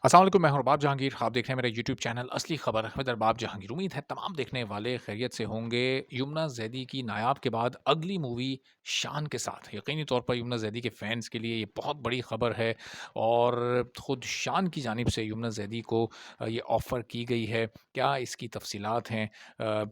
अस्सलाम वालेकुम, मैं हूं अरबाब जहांगीर। आप देख रहे हैं मेरा यूट्यूब चैनल असली खबर विद अरबाब जहांगीर। उम्मीद है तमाम देखने वाले खैरियत से होंगे। यमुना ज़ैदी की नायाब के बाद अगली मूवी शान के साथ यकीनी तौर पर यमुना ज़ैदी के फैंस के लिए ये बहुत बड़ी खबर है और ख़ुद शान की जानिब से यमुना ज़ैदी को ये ऑफ़र की गई है। क्या इसकी तफसीलात हैं,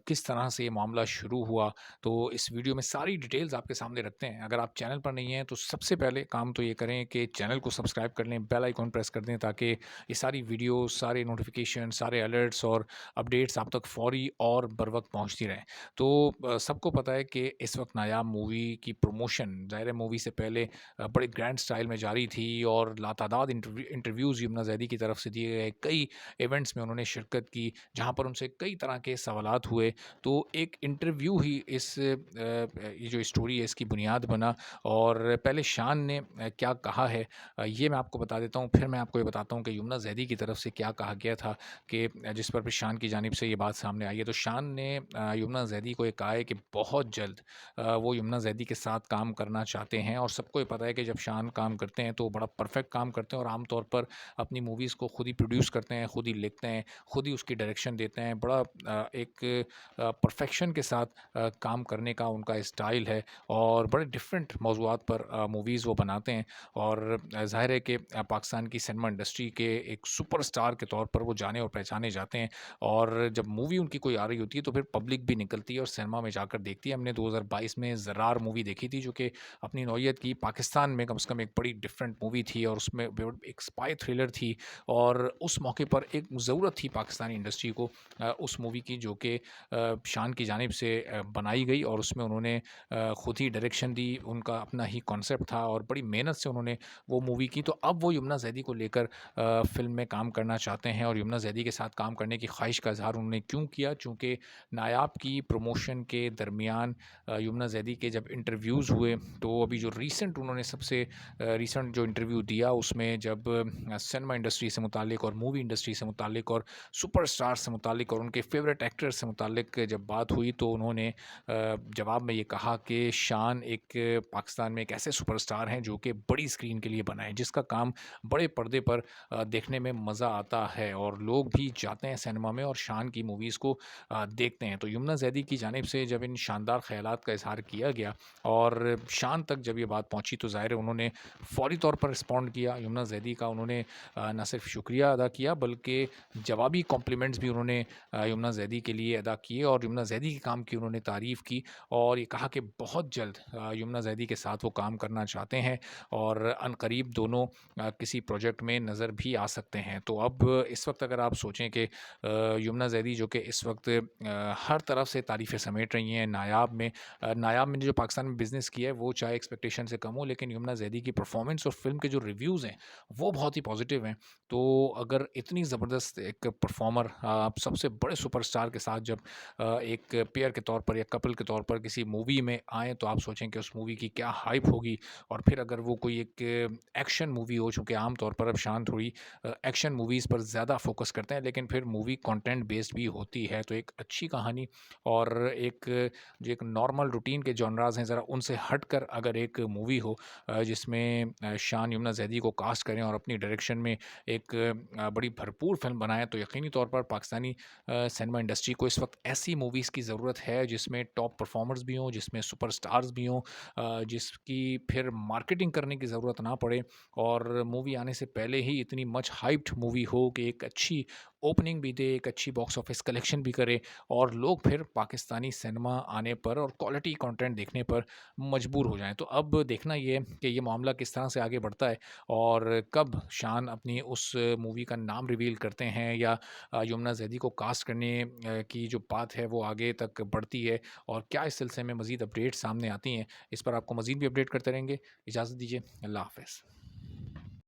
किस तरह से ये मामला शुरू हुआ, तो इस वीडियो में सारी डिटेल्स आपके सामने रखते हैं। अगर आप चैनल पर नहीं हैं तो सबसे पहले काम तो ये करें कि चैनल को सब्सक्राइब कर लें, बेल आइकॉन प्रेस कर दें ताकि ये सारी वीडियोस, सारे नोटिफिकेशन, सारे अलर्ट्स और अपडेट्स आप तक फ़ौरी और बर वक़्त पहुँचती रहें। तो सबको पता है कि इस वक़्त नायाब मूवी की प्रमोशन ज़ाहिर है मूवी से पहले बड़े ग्रैंड स्टाइल में जारी थी और लातादाद इंटरव्यूज़ यमुना ज़ैदी की तरफ से दिए गए। कई इवेंट्स में उन्होंने शिरकत की, जहाँ पर उनसे कई तरह के सवालात हुए। तो एक इंटरव्यू ही ये जो स्टोरी है इसकी बुनियाद बना। और पहले शान ने क्या कहा है, ये मैं आपको बता देता हूँ, फिर मैं आपको ये बताता हूँ कि यमुना ज़ैदी की तरफ से क्या कहा गया था कि जिस पर भी शान की जानिब से ये बात सामने आई है। तो शान ने यमुना ज़ैदी को ये कहा है कि बहुत जल्द वो यमुना ज़ैदी के साथ काम करना चाहते हैं और सबको ये पता है कि जब शान काम करते हैं तो बड़ा परफेक्ट काम करते हैं और आम तौर पर अपनी मूवीज़ को खुद ही प्रोड्यूस करते हैं, खुद ही लिखते हैं, खुद ही उसकी डायरेक्शन देते हैं। बड़ा एक परफेक्शन के साथ काम करने का उनका स्टाइल है और बड़े डिफरेंट मौज़ूआत पर मूवीज़ वो बनाते हैं। और ज़ाहिर है कि पाकिस्तान की सिनेमा इंडस्ट्री के एक सुपरस्टार के तौर पर वो जाने और पहचाने जाते हैं। और जब मूवी उनकी कोई आ रही होती है तो फिर पब्लिक भी निकलती है और सिनेमा में जाकर देखती है। हमने 2022 में ज़रार मूवी देखी थी जो कि अपनी नौइयत की पाकिस्तान में कम से कम एक बड़ी डिफरेंट मूवी थी और उसमें एक स्पाई थ्रिलर थी। और उस मौके पर एक ज़रूरत थी पाकिस्तानी इंडस्ट्री को उस मूवी की जो कि शान की जानिब से बनाई गई और उसमें उन्होंने खुद ही डायरेक्शन दी, उनका अपना ही कॉन्सेप्ट था और बड़ी मेहनत से उन्होंने वो मूवी की। तो अब वो यमुना ज़ैदी को लेकर फ़िल्म में काम करना चाहते हैं और यमुना ज़ैदी के साथ काम करने की ख़्वाहिश का इज़हार उन्होंने क्यों किया? चूँकि नायाब की प्रमोशन के दरमियान यमुना ज़ैदी के जब इंटरव्यूज़ हुए तो अभी जो रीसेंट उन्होंने सबसे रीसेंट जो इंटरव्यू दिया उसमें जब सिनेमा इंडस्ट्री से मुतालिक और मूवी इंडस्ट्री से मुतालिक और सुपरस्टार से मुतालिक और उनके फ़ेवरेट एक्टर से मुतालिक जब बात हुई तो उन्होंने जवाब में ये कहा कि शान एक पाकिस्तान में एक ऐसे सुपरस्टार हैं जो कि बड़ी स्क्रीन के लिए बनाए, जिसका काम बड़े पर्दे पर देखने में मज़ा आता है और लोग भी जाते हैं सिनेमा में और शान की मूवीज़ को देखते हैं। तो यमुना ज़ैदी की जानिब से जब इन शानदार ख़यालात का इज़हार किया गया और शान तक जब ये बात पहुँची तो ज़ाहिर है उन्होंने फ़ौरी तौर पर रिस्पॉन्ड किया। यमुना ज़ैदी का उन्होंने ना सिर्फ शुक्रिया अदा किया बल्कि जवाबी कॉम्प्लीमेंट्स भी उन्होंने यमुना ज़ैदी के लिए अदा किए और यमुना ज़ैदी के काम की उन्होंने तारीफ़ की और ये कहा कि बहुत जल्द यमुना ज़ैदी के साथ वो काम करना चाहते हैं और अनकरीब दोनों किसी प्रोजेक्ट में नज़र भी आ सकते हैं। तो अब इस वक्त अगर आप सोचें कि यमुना ज़ैदी जो कि इस वक्त हर तरफ से तारीफ़ें समेट रही हैं नायाब में, नायाब में जो पाकिस्तान में बिज़नेस किया है वो चाहे एक्सपेक्टेशन से कम हो, लेकिन यमुना ज़ैदी की परफॉर्मेंस और फिल्म के जो रिव्यूज़ हैं वो बहुत ही पॉजिटिव हैं। तो अगर इतनी ज़बरदस्त एक परफॉर्मर आप सबसे बड़े सुपरस्टार के साथ जब एक पेयर के तौर पर या कपल के तौर पर किसी मूवी में आएँ तो आप सोचें कि उस मूवी की क्या हाइप होगी। और फिर अगर वो कोई एक एक्शन मूवी हो, चूँकि आम तौर पर अब शान थोड़ी एक्शन मूवीज़ पर ज़्यादा फ़ोकस करते हैं, लेकिन फिर मूवी कंटेंट बेस्ड भी होती है। तो एक अच्छी कहानी और एक जो एक नॉर्मल रूटीन के जॉनरास हैं ज़रा उनसे हटकर अगर एक मूवी हो जिसमें शान यमुना ज़ैदी को कास्ट करें और अपनी डायरेक्शन में एक बड़ी भरपूर फ़िल्म बनाएँ तो यकीनी तौर पर पाकिस्तानी सिनेमा इंडस्ट्री को इस वक्त ऐसी मूवीज़ की ज़रूरत है जिसमें टॉप परफॉर्मर्स भी हों, जिसमें सुपरस्टार्स भी हों, जिसकी फिर मार्केटिंग करने की ज़रूरत ना पड़े और मूवी आने से पहले ही इतनी मच हाइप्ड मूवी हो कि एक अच्छी ओपनिंग भी दे, एक अच्छी बॉक्स ऑफिस कलेक्शन भी करे और लोग फिर पाकिस्तानी सिनेमा आने पर और क्वालिटी कंटेंट देखने पर मजबूर हो जाएँ। तो अब देखना ये है कि ये मामला किस तरह से आगे बढ़ता है और कब शान अपनी उस मूवी का नाम रिवील करते हैं या यमुना ज़ैदी को कास्ट करने की जो बात है वो आगे तक बढ़ती है और क्या इस सिलसिले में मज़ीद अपडेट्स सामने आती हैं, इस पर आपको मज़ीद भी अपडेट करते रहेंगे। इजाज़त दीजिए, अल्लाह हाफ़िज़।